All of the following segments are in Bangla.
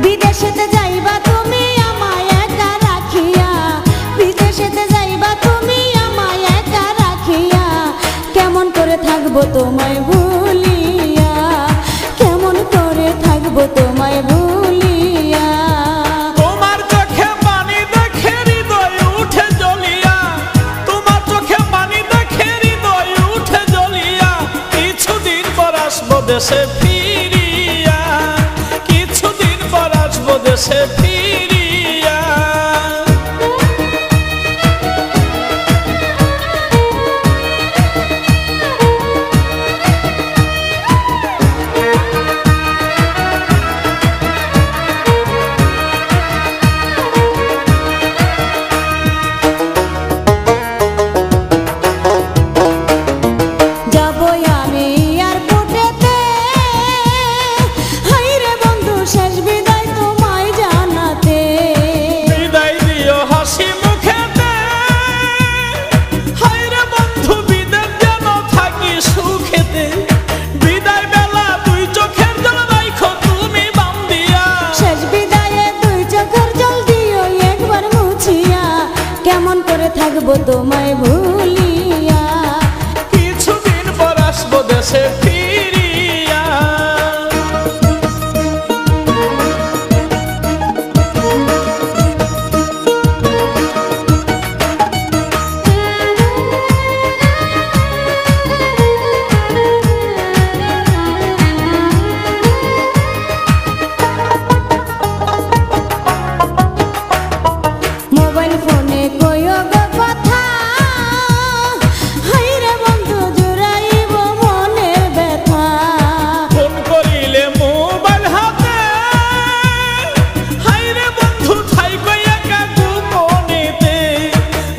বিদেশেতে যাইবা তুমি আমায় একা রাখিয়া, বিদেশেতে যাইবা তুমি আমায় একা রাখিয়া, কেমন করে থাকবো তোমায় ভুলিয়া, কেমন করে থাকবো তোমায় ভুলিয়া। তোমার চোখে পানি দেখে হৃদয় উঠে জ্বলিয়া, তোমার চোখে পানি দেখে হৃদয় উঠে জ্বলিয়া, কিছুদিন পর আসবো দেশে ফিরিয়া, কিছুদিন পর আসবো দেশে ফিরিয়া। কেমন করে থাকবো তোমায় ভুলিয়া, কিছুদিন পর আসবো দেশে ফিরিয়া। মোবাইল ফোনে কইও গো কথা, হাইরে বন্ধু জুড়াইব মনের ব্যথা। ফোন করিলে মোবাইল হাতে, হাইরে বন্ধু থাইকো একা গোপনেতে,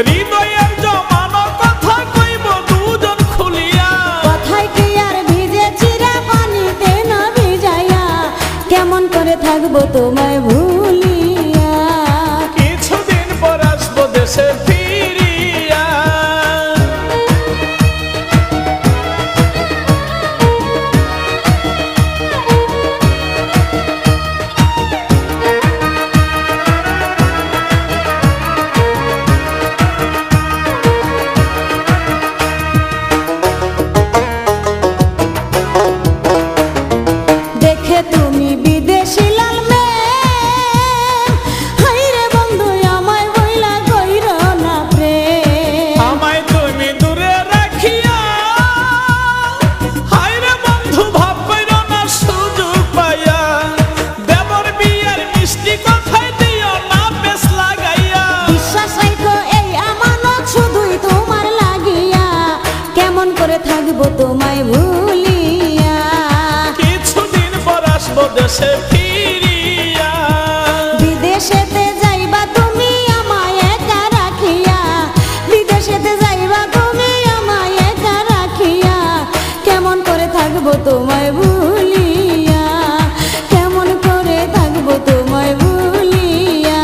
হৃদয়ের জমানো কথা কইব দুজন খুলিয়া, কথায় কি আর ভিজে চিরা পানিতে না ভিজাইয়া, কেমন করে থাকবো তোমায় ভুলিয়া, কিছুদিন পর আসবো দেশে ফিরিয়া। দেখে তুমি বিদেশি লাল মেয়ে, হাইরে বন্ধু আমায় বইলা কইর না প্রেম, আমায় তুমি দূরে রাখিয়া, হায়রে বন্ধু ভাব কইরো না সুযোগ পাইয়া, দেবর বিয়ের মিষ্টি কথাই দিও না পেছ লাগাইয়া, বিশ্বাস রাখো এই আমানত শুধুই তোমার লাগিয়া, কেমন করে থাকবো তোমায় ভুলিয়া, কিছুদিন পর আসবো দেশে ফিরিয়া। বিদেশেতে যাইবা তুমি আমায় একা রাখিয়া, বিদেশেতে যাইবা তুমি আমায় একা রাখিয়া, কেমন করে থাকবো তোমায় ভুলিয়া, কেমন করে থাকবো তোমায় ভুলিয়া।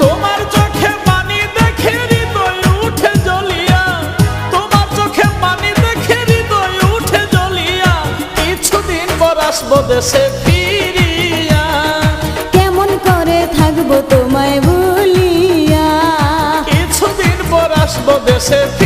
তোমার চোখে পানি দেখে হৃদয় উঠে জ্বলিয়া, তোমার চোখে পানি দেখে হৃদয় উঠে জ্বলিয়া, কিছুদিন পর আসবো দেশে ফিরিয়া, কেমন করে থাকবো তোমায় ভুলিয়া, কিছুদিন পর আসবো দেশে ফিরিয়া।